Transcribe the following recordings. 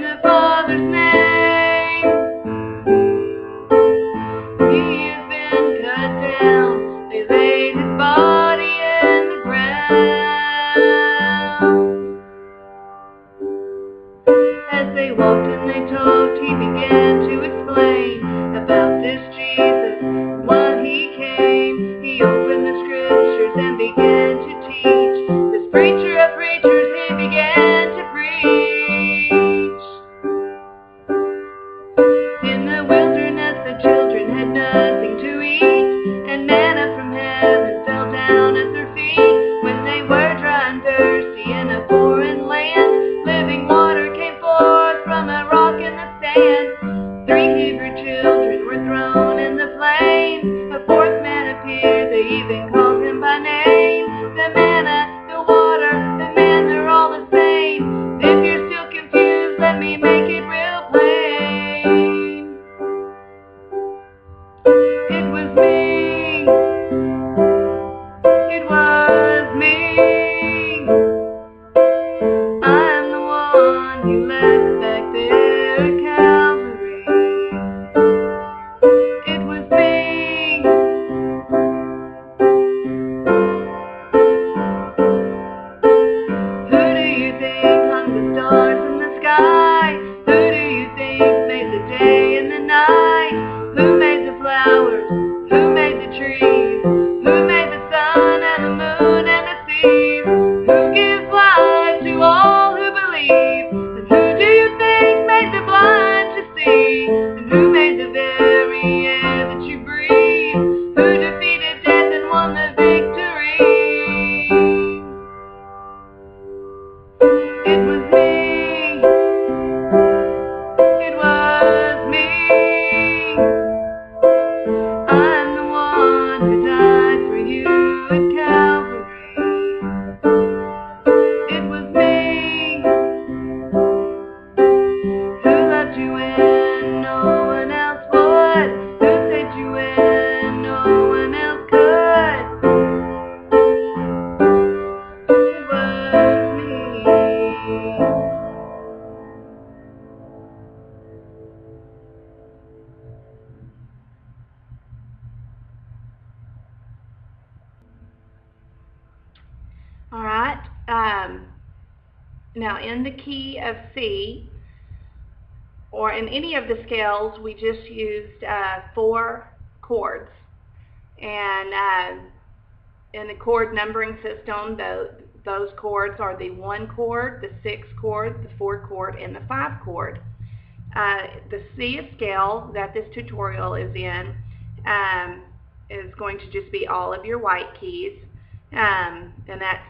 in the Father's name. He has been cut down. They laid his body in the ground. As they walked and they talked, he began to explain about this Jesus, why he came. He opened the scriptures and began to teach. This preacher of preachers, he began to preach. In the wilderness the children had nothing to eat, and manna from heaven fell down at their feet. When they were dry and thirsty in a foreign land, living water came forth from a rock in the sand. 3 Hebrew children were thrown in the flames. A 4th man appeared, they even called him by name. The manna, the water, the man, they're all the same. If you're still confused, let me make it real plain. It was me. It was me. I'm the one you left back there at Calvary. It was me. Who do you think hung the stars in the sky? Who do you think made the day and the night? Who made the flowers? Who made the trees? Who made the sun and the moon and the seas? Who gives life to all who believe? And who do you think made the blind to see? And who made the very air that you breathe? Who defeated death and won the victory? It was me. It was me. I'm the one who died for you at Calvary. It was me. Who loved you when no one else would? Who saved you when no one else could? It was me. All right. Now in the key of C, or in any of the scales, we just used 4 chords. And in the chord numbering system, those chords are the 1 chord, the 6 chord, the 4 chord, and the 5 chord. The C scale that this tutorial is in is going to just be all of your white keys, and that's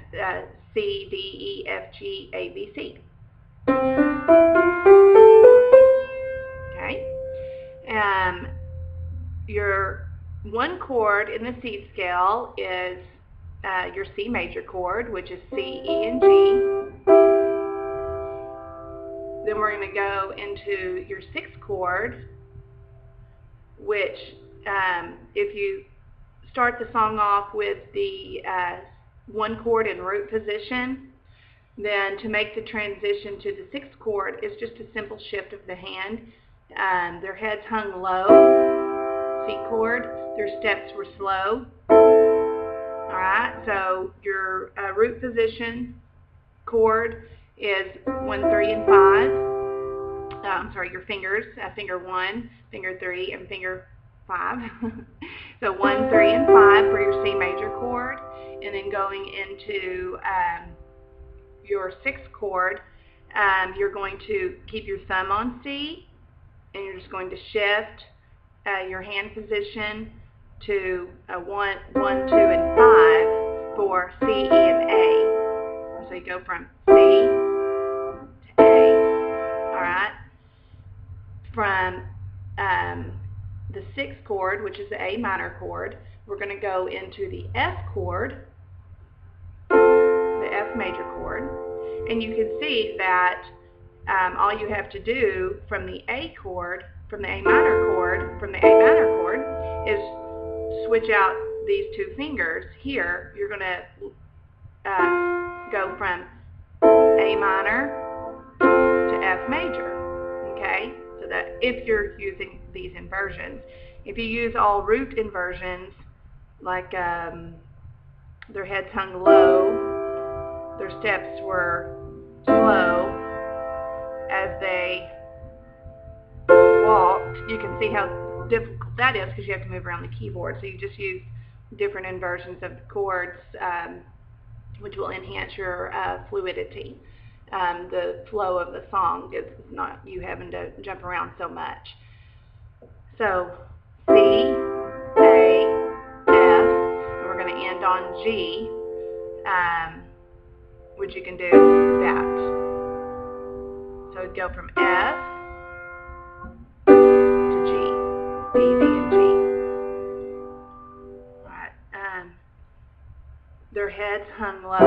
C, D, E, F, G, A, B, C. Okay. Your 1 chord in the C scale is your C major chord, which is C, E, and G. Then we're going to go into your 6th chord, which if you start the song off with the 1 chord in root position, then to make the transition to the 6th chord is just a simple shift of the hand. Their heads hung low, C chord, their steps were slow. Alright, so your root position chord is 1, 3, and 5. I'm sorry, your fingers, finger 1, finger 3, and finger 5. So 1, 3, and 5 for your C major chord, and then going into your 6th chord, you're going to keep your thumb on C, and you're just going to shift your hand position to 1, 2, and 5 for C, E, and A. So you go from C to A. Alright? From the 6th chord, which is the A minor chord, we're going to go into the F chord, the F major chord, and you can see that all you have to do from the A chord, from the A minor chord, is switch out these 2 fingers. Here, you're going to go from A minor to F major. if you're using these inversions. If you use all root inversions, like their heads hung low, their steps were slow as they walked, you can see how difficult that is because you have to move around the keyboard. So you just use different inversions of the chords, which will enhance your fluidity. The flow of the song is not you having to jump around so much. So C, A, F, and we're going to end on G, which you can do that. So it'd go from F to G, B, D, and G. All right. Their heads hung low,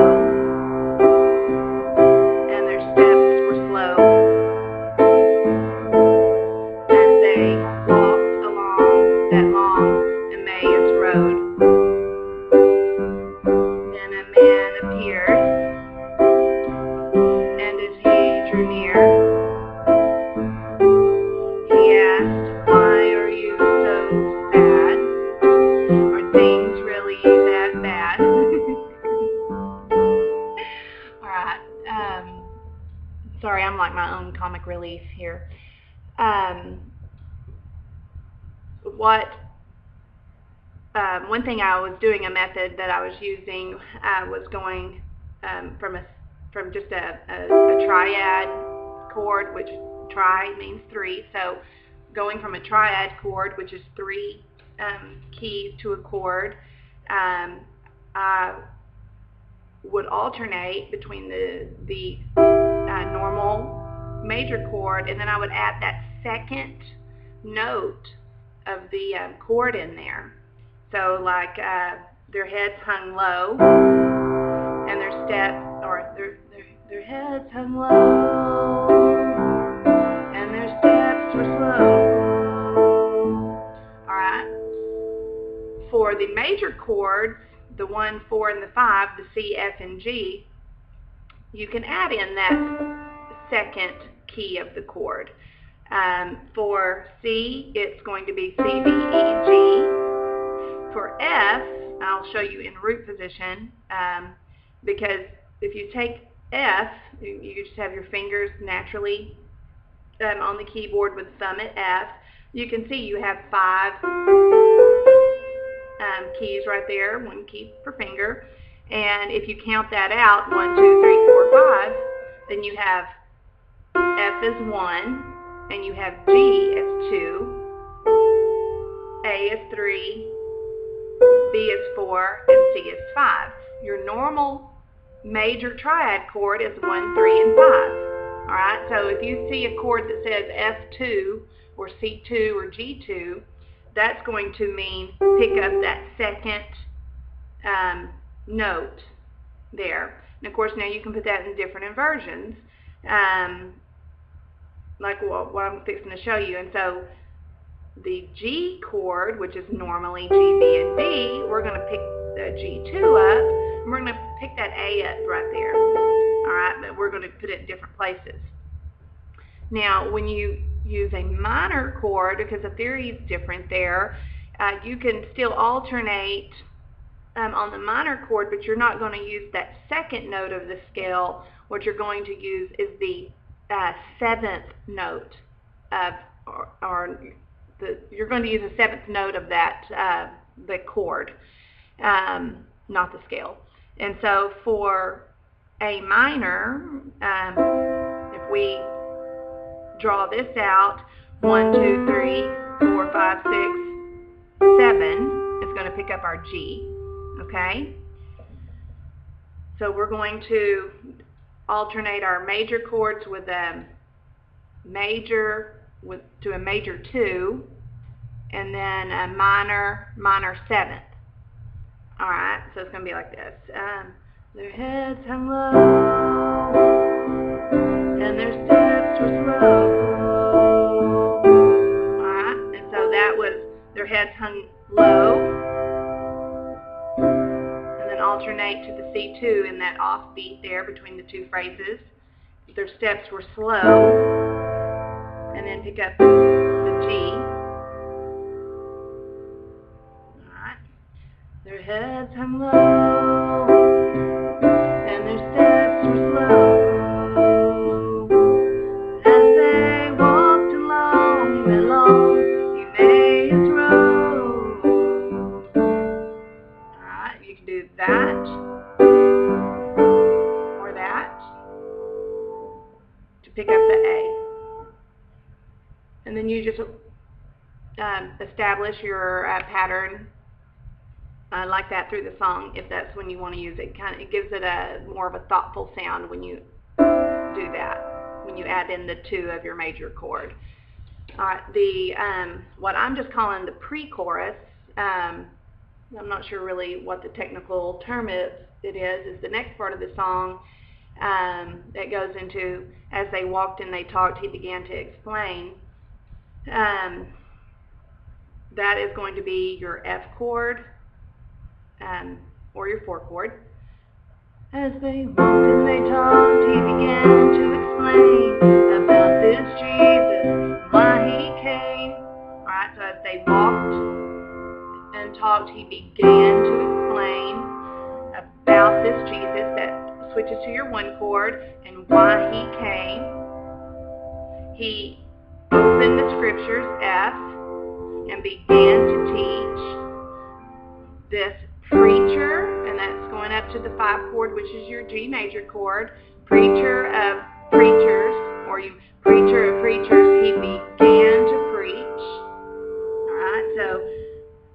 and their steps were slow as they walked along that long Emmaus road. Then a man appeared, and as he drew near, he asked, "Why are you so sad? Are things really that bad?" Alright, sorry, I'm like my own comic relief here. One thing I was doing, a method that I was using was going from just a triad chord, which tri means three, so going from a triad chord, which is three keys to a chord, I would alternate between the normal major chord, and then I would add that second note of the chord in there. So like their heads hung low, and their steps, or their heads hung low, and their steps were slow. Alright. For the major chords, the 1, 4, and the 5, the C, F, and G, you can add in that second key of the chord. For C, it's going to be C, B, E, G. For F, I'll show you in root position, because if you take F, you just have your fingers naturally on the keyboard with thumb at F. You can see you have 5 keys right there, 1 key per finger. And if you count that out, 1, 2, 3, 4, 5, then you have F is 1, and you have G as 2, A is 3, B is 4, and C is 5. Your normal major triad chord is 1, 3, and 5. Alright, so if you see a chord that says F2 or C2 or G2, that's going to mean pick up that second note there. And of course now you can put that in different inversions, like what I'm fixing to show you. And so the G chord, which is normally G, B, and B, we're going to pick the G2 up, and we're going to pick that A up right there. Alright, but we're going to put it in different places. Now, when you use a minor chord, because the theory is different there, you can still alternate on the minor chord, but you're not going to use that second note of the scale. What you're going to use is the 7th note of, you're going to use the 7th note of that, the chord, not the scale. And so for A minor, if we draw this out, 1, 2, 3, 4, 5, 6, 7 is going to pick up our G, okay? So we're going to alternate our major chords with a major to a major 2, and then a minor 7th. Alright, so it's going to be like this. Their heads hung low, and their steps were slow. Alright, and so that was their heads hung low, and then alternate to the C2 in that offbeat there between the two phrases. Their steps were slow, and then pick up the G. Alright. Their heads hung low, and their steps were slow, as they walked along the long Emmaus road. Alright, you can do that, or that, to pick up the A. And then you just establish your pattern like that through the song, if that's when you want to use it. It gives it a more of a thoughtful sound when you do that, when you add in the 2 of your major chord. What I'm just calling the pre-chorus, I'm not sure really what the technical term is the next part of the song that goes into, as they walked and they talked, he began to explain. That is going to be your F chord, or your 4 chord. As they walked and they talked, he began to explain about this Jesus, why he came. Alright, so as they walked and talked, he began to explain about this Jesus. That switches to your 1 chord, and why he came. He opened the scriptures, F, and began to teach. This preacher, and that's going up to the 5 chord, which is your G major chord. Preacher of preachers, or you preacher of preachers, he began to preach. Alright, so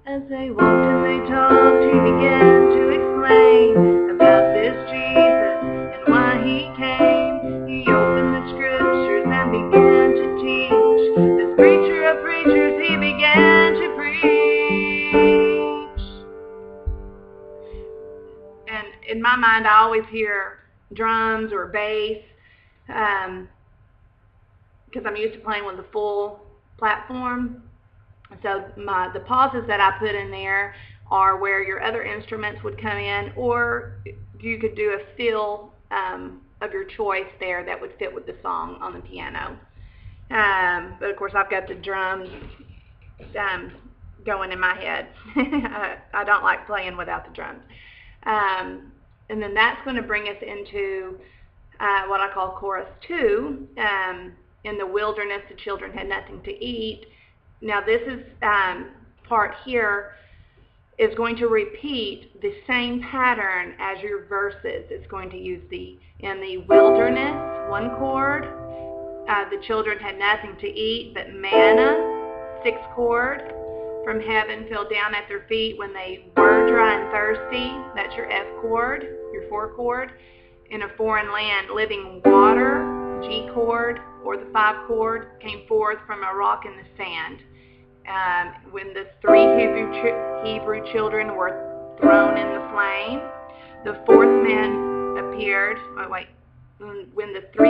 as they walked and they talked, he began to explain about this Jesus and why he came. He opened the scriptures and began to teach. This preacher of preachers, he began to preach. And in my mind, I always hear drums or bass, because I'm used to playing with the full platform. So the pauses that I put in there are where your other instruments would come in, or you could do a fill of your choice there that would fit with the song on the piano. But of course I've got the drums going in my head. I don't like playing without the drums. And then that's going to bring us into what I call chorus 2. In the wilderness the children had nothing to eat. Now this is part here is going to repeat the same pattern as your verses. It's going to use in the wilderness, 1 chord. The children had nothing to eat but manna, 6 chord. From heaven fell down at their feet when they were dry and thirsty. That's your F chord, your 4 chord. In a foreign land, living water, G chord, or the 5 chord, came forth from a rock in the sand. When the 3 Hebrew children were thrown in the flame, the 4th man appeared. When the 3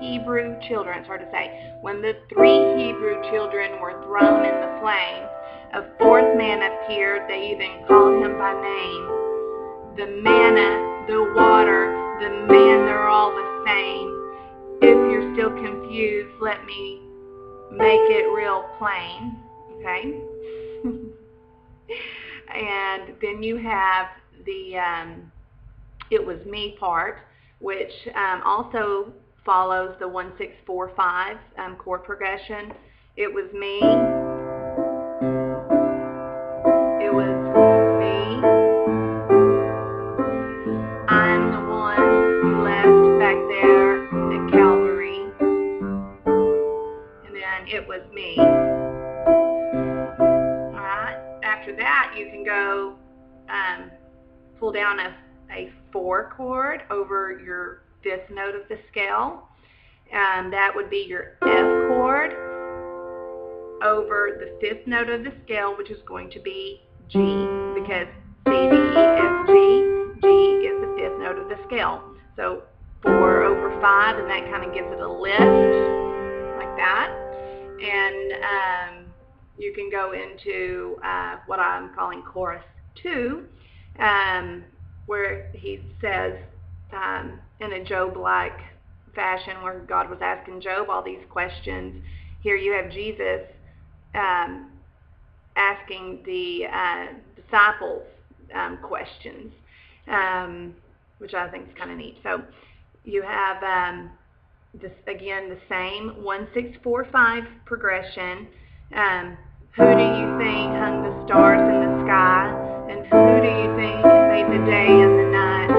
Hebrew children, it's hard to say, when the 3 Hebrew children were thrown in the flame, a 4th man appeared. They even called him by name. The manna, the water, the man, they're all the same. If you're still confused, let me make it real plain, okay? And then you have the it was me part, which also follows the 1, 6, 4, 5 chord progression. It was me. It was me. I'm the one you left back there at Calvary. And then it was me. Alright, after that you can go pull down a 4 chord over your 5th note of the scale. That would be your F chord over the 5th note of the scale, which is going to be G, because C, D, E, F, G. G is the 5th note of the scale. So 4 over 5, and that kind of gives it a lift, like that. And you can go into what I'm calling chorus 2, where he says in a Job-like fashion where God was asking Job all these questions, here you have Jesus asking the disciples questions, which I think is kind of neat. So you have this again the same 1-6-4-5 progression. Who do you think hung the stars in the sky? And who do you think made the day and the night?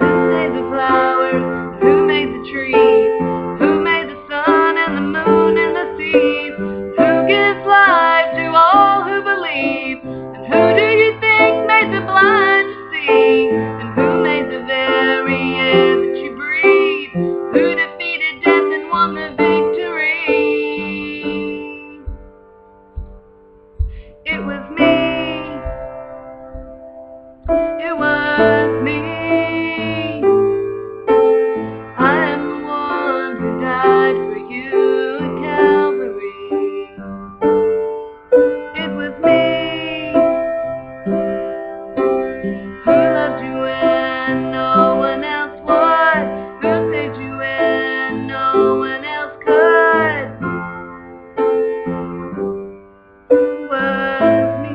Who made the flowers? Who made the trees? Who made the sun and the moon and the seas? Who gives life to all who believe? And who do you think made the blind to see? And who made the very air that you breathe? Who defeated death and won the victory? It was me. It was me. I am the one who died for you at Calvary. It was me who loved you when no one else would, who saved you when no one else could. It was me.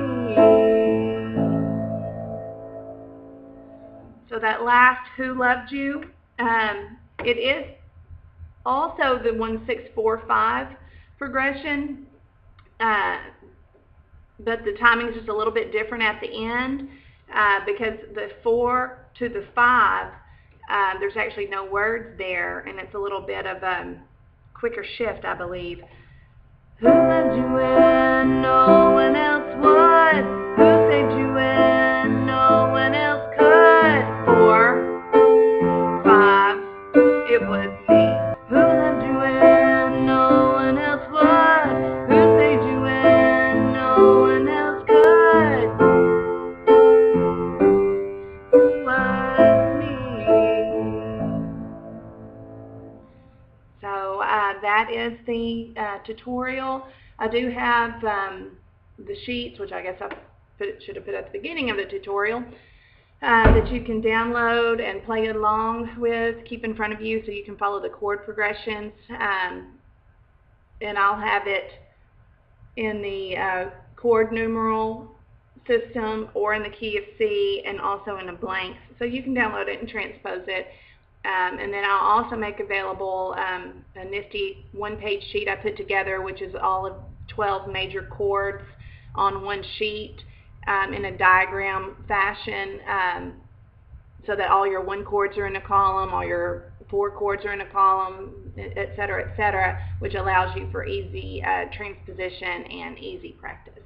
So that last who loved you, it is also the 1-6-4-5 progression, but the timing is just a little bit different at the end because the 4 to the 5, there's actually no words there, and it's a little bit of a quicker shift, I believe. Who loved you when no one else would? Who saved you when no one else could? 4, 5, it was me. Who loved you when no one else would? Who saved you when no one else could? It was me. So that is the tutorial. I do have the sheets, which I guess I should have put at the beginning of the tutorial, that you can download and play along with, keep in front of you so you can follow the chord progressions. And I'll have it in the chord numeral system or in the key of C and also in a blank. So you can download it and transpose it. And then I'll also make available a nifty one-page sheet I put together, which is all of 12 major chords on one sheet in a diagram fashion, so that all your 1 chords are in a column, all your 4 chords are in a column, etc., which allows you for easy transposition and easy practice.